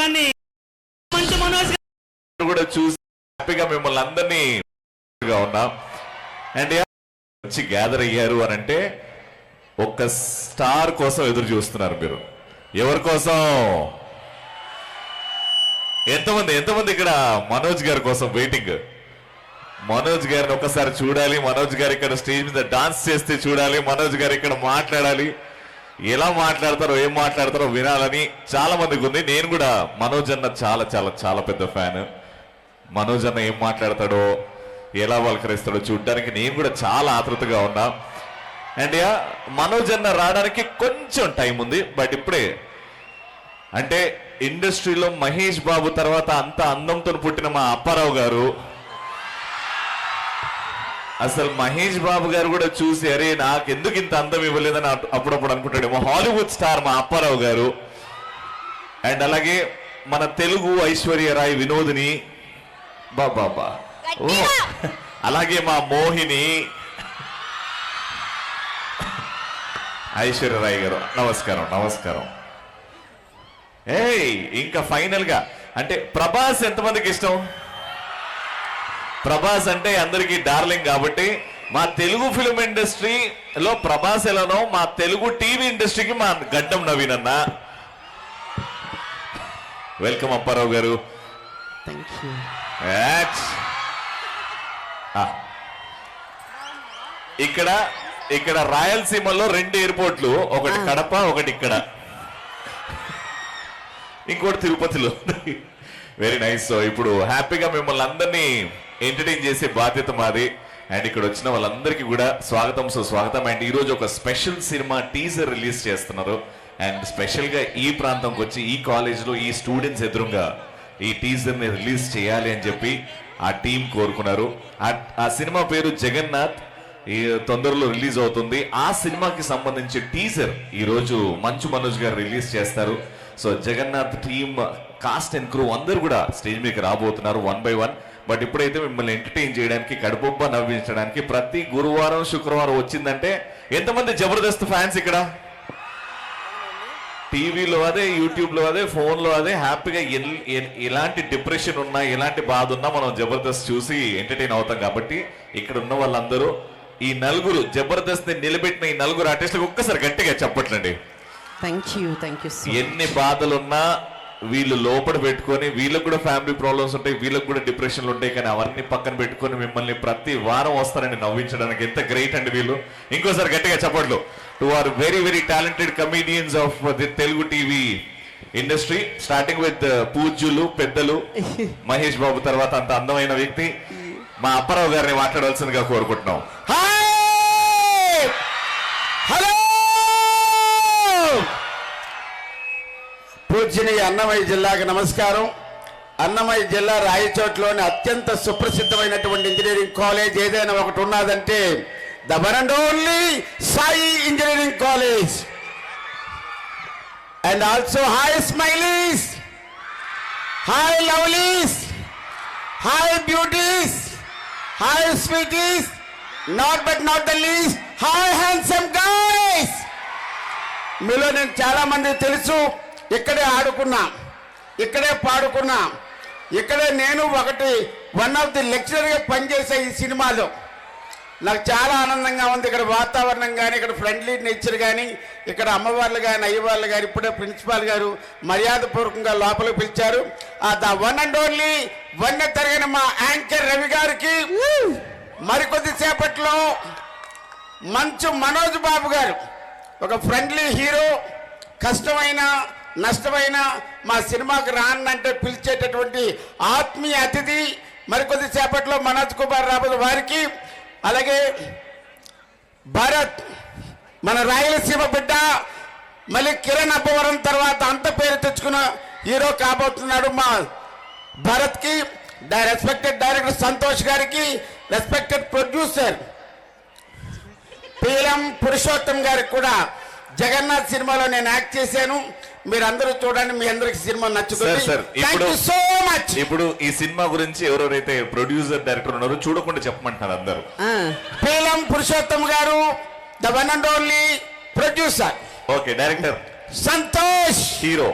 దాన్ని మంచి మనోజ్ కూడా చూసి హ్యాపీగా మిమ్మల్ని అందరినీ ఉన్నాం. అండ్ వచ్చి గ్యాదర్ అయ్యారు అని అంటే ఒక్క స్టార్ కోసం ఎదురు చూస్తున్నారు మీరు. ఎవరి కోసం? ఎంతమంది ఇక్కడ మనోజ్ గారి కోసం వెయిటింగ్. మనోజ్ గారిని ఒక్కసారి చూడాలి, మనోజ్ గారు ఇక్కడ స్టేజ్ మీద డాన్స్ చేస్తే చూడాలి, మనోజ్ గారు ఇక్కడ మాట్లాడాలి, ఎలా మాట్లాడతారో ఏం మాట్లాడతారో వినాలని చాలా మందికి ఉంది. నేను కూడా మనోజ్ అన్న చాలా చాలా చాలా పెద్ద ఫ్యాన్. మనోజ్ అన్న ఏం మాట్లాడతాడో ఎలా పలకరిస్తాడో చూడడానికి నేను కూడా చాలా ఆతృతగా ఉన్నా. అండ్ మనోజ్ అన్న రావడానికి కొంచెం టైం ఉంది, బట్ ఇప్పుడే అంటే ఇండస్ట్రీలో మహేష్ బాబు తర్వాత అంత అందంతో పుట్టిన మా అప్పారావు గారు, అసలు మహేష్ బాబు గారు కూడా చూసి అరే నాకు ఎందుకు ఇంత అందం ఇవ్వలేదని అప్పుడప్పుడు అనుకుంటాడేమో. హాలీవుడ్ స్టార్ మా అప్పారావు గారు. అండ్ అలాగే మన తెలుగు ఐశ్వర్య రాయ్ వినోదిని బాబా, అలాగే మా మోహిని ఐశ్వర్య రాయ్ గారు నమస్కారం నమస్కారం. ఇంకా ఫైనల్ గా అంటే ప్రభాస్ ఎంతమందికి ఇష్టం? ప్రభాస్ అంటే అందరికీ డార్లింగ్ కాబట్టి మా తెలుగు ఫిల్మ్ ఇండస్ట్రీలో ప్రభాస్ ఎలానో మా తెలుగు టీవీ ఇండస్ట్రీకి మా గడ్డం నవీన్ అన్న. వెల్కమ్ అప్పారావు గారు. ఇక్కడ రాయలసీమలో 2 ఎయిర్పోర్ట్లు, ఒకటి కడప ఒకటి ఇక్కడ, ఇంకోటి తిరుపతిలో. Very nice. సో ఇప్పుడు హ్యాపీగా మిమ్మల్ని అందరినీ ఎంటర్టైన్ చేసే బాధ్యత మాది. అండ్ ఇక్కడ వచ్చిన వాళ్ళందరికీ కూడా స్వాగతం సుస్వాగతం. అండ్ ఈరోజు ఒక స్పెషల్ సినిమా టీజర్ రిలీజ్ చేస్తున్నారు. అండ్ స్పెషల్ గా ఈ ప్రాంతంకి వచ్చి ఈ కాలేజ్లో ఈ స్టూడెంట్స్ ఎదురుగా ఈ టీజర్ ని రిలీజ్ చేయాలి అని చెప్పి ఆ టీం కోరుకున్నారు. ఆ సినిమా పేరు జగన్నాథ్. ఈ తొందరలో రిలీజ్ అవుతుంది. ఆ సినిమాకి సంబంధించి టీజర్ ఈ రోజు మంచు మనోజ్ గారు రిలీజ్ చేస్తారు. So Jagannath team cast and crew అందరూ కూడా స్టేజ్ మీదకి రాబోతున్నారు 1 by 1. బట్ ఇప్పుడైతే మిమ్మల్ని ఎంటర్టైన్ చేయడానికి, కడుపుబ్బ నవ్వించడానికి ప్రతి గురువారం శుక్రవారం వచ్చిందంటే ఎంతమంది జబర్దస్త్ ఫ్యాన్స్ ఇక్కడ? టీవీలో అదే, యూట్యూబ్ లో అదే, ఫోన్ లో అదే, హ్యాపీగా ఎలాంటి డిప్రెషన్ ఉన్నా ఎలాంటి బాధ ఉన్నా మనం జబర్దస్త్ చూసి ఎంటర్టైన్ అవుతాం. కాబట్టి ఇక్కడ ఉన్న వాళ్ళందరూ ఈ నలుగురు జబర్దస్త్ ని నిలబెట్టిన ఈ నలుగురు ఆర్టిస్టులకు ఒక్కసారి గట్టిగా చెప్పట్లండి. ఎన్ని బాధలున్నా వీళ్ళు లోపల పెట్టుకొని, వీళ్ళకు కూడా ఫ్యామిలీ ప్రాబ్లమ్స్ ఉంటాయి, వీళ్ళకు కూడా డిప్రెషన్లు ఉంటాయి, కానీ అవన్నీ పక్కన పెట్టుకొని మిమ్మల్ని ప్రతి వారం వస్తారండి నవ్వించడానికి. ఎంత గ్రేట్ అండి వీళ్ళు. ఇంకోసారి గట్టిగా చెప్పట్లు to are very very talented comedians of the Telugu TV industry, starting with పూజ్యులు పెద్దలు మహేష్ బాబు తర్వాత అంత అందమైన వ్యక్తి మా అప్పారావు గారిని మాట్లాడవలసిందిగా కోరుకుంటున్నాం. హలో, పూజ్యనీయ అన్నమయ్య జిల్లాకి నమస్కారం. అన్నమయ్య జిల్లా రాయచోట్లోని అత్యంత సుప్రసిద్ధమైనటువంటి ఇంజనీరింగ్ కాలేజ్ ఏదైనా ఒకటి ఉన్నదంటే the one and only Sai engineering college. And also hi smileys, hi lovelies, hi beauties, hi sweeties, not but not the least, hi handsome guys. మీలో నేను చాలా మంది తెలుసు. ఇక్కడే ఆడుకున్నా, ఇక్కడే పాడుకున్నా, ఇక్కడే నేను వన్ ఆఫ్ ది లెక్చరర్గా పనిచేసే ఈ సినిమాలో. నాకు చాలా ఆనందంగా ఉంది. ఇక్కడ వాతావరణం కానీ, ఇక్కడ ఫ్రెండ్లీ నేచర్ కానీ, ఇక్కడ అమ్మవార్లు కానీ అయ్యవార్లు కానీ, ఇప్పుడే ప్రిన్సిపాల్ గారు మర్యాదపూర్వకంగా లోపలికి పిలిచారు. ద వన్ అండ్ ఓన్లీ వన్నె తరగని మా యాంకర్ రవి గారికి మరికొద్ది సేపట్లో మంచు మనోజ్ బాబు గారు, ఒక ఫ్రెండ్లీ హీరో, కష్టమైన నష్టమైన మా సినిమాకి రానంటే పిలిచేటటువంటి ఆత్మీయ అతిథి, మరికొద్ది సేపట్లో మనోజ్ కుమార్ రాబోదు వారికి, అలాగే భరత్ మన రాయలసీమ బిడ్డ, మళ్ళీ కిరణ్ అబ్బవరం తర్వాత అంత పేరు తెచ్చుకున్న హీరో కాబోతున్నాడు మా భరత్కి, రెస్పెక్టెడ్ డైరెక్టర్ సంతోష్ గారికి, రెస్పెక్టెడ్ ప్రొడ్యూసర్ పీలం పురుషోత్తం గారికి కూడా జగన్నాథ్ సినిమాలో నేను యాక్ట్ చేశాను. మీరందరూ చూడండి, మీ అందరికి సినిమా నచ్చుతుంది. So much. ఇప్పుడు ఈ సినిమా గురించి ఎవరెవరైతే ప్రొడ్యూసర్ డైరెక్టర్ ఉన్నారో చూడకుండా చెప్పమంటున్నారు అందరూ. పీలం పురుషోత్తం గారు the one and only producer. Okay, director Santosh, hero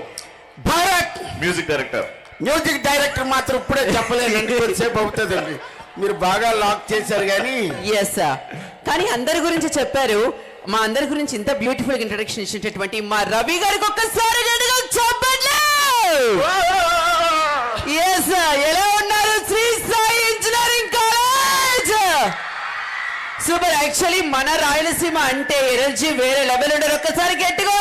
Bharat music director. Music director మాత్రం ఇప్పుడే చెప్పలేనండి, కొద్దిసేపు అవుతుందండి. మీరు బాగా లాక్ చేశారు కానీ. ఎస్ కానీ అందరి గురించి చెప్పారు. మా అందరి గురించి ఇంత బ్యూటిఫుల్ ఇంట్రడక్షన్ ఇచ్చినటువంటి మా రవి గారికి ఒక్కసారి చెప్పండి. ఎస్ ఎలా ఉన్నారు Sri Sai engineering college? Super. Actually మన రాయలసీమ అంటే ఎనర్జీ వేరే లెవెల్ ఉండరు. ఒక్కసారి గట్టిగా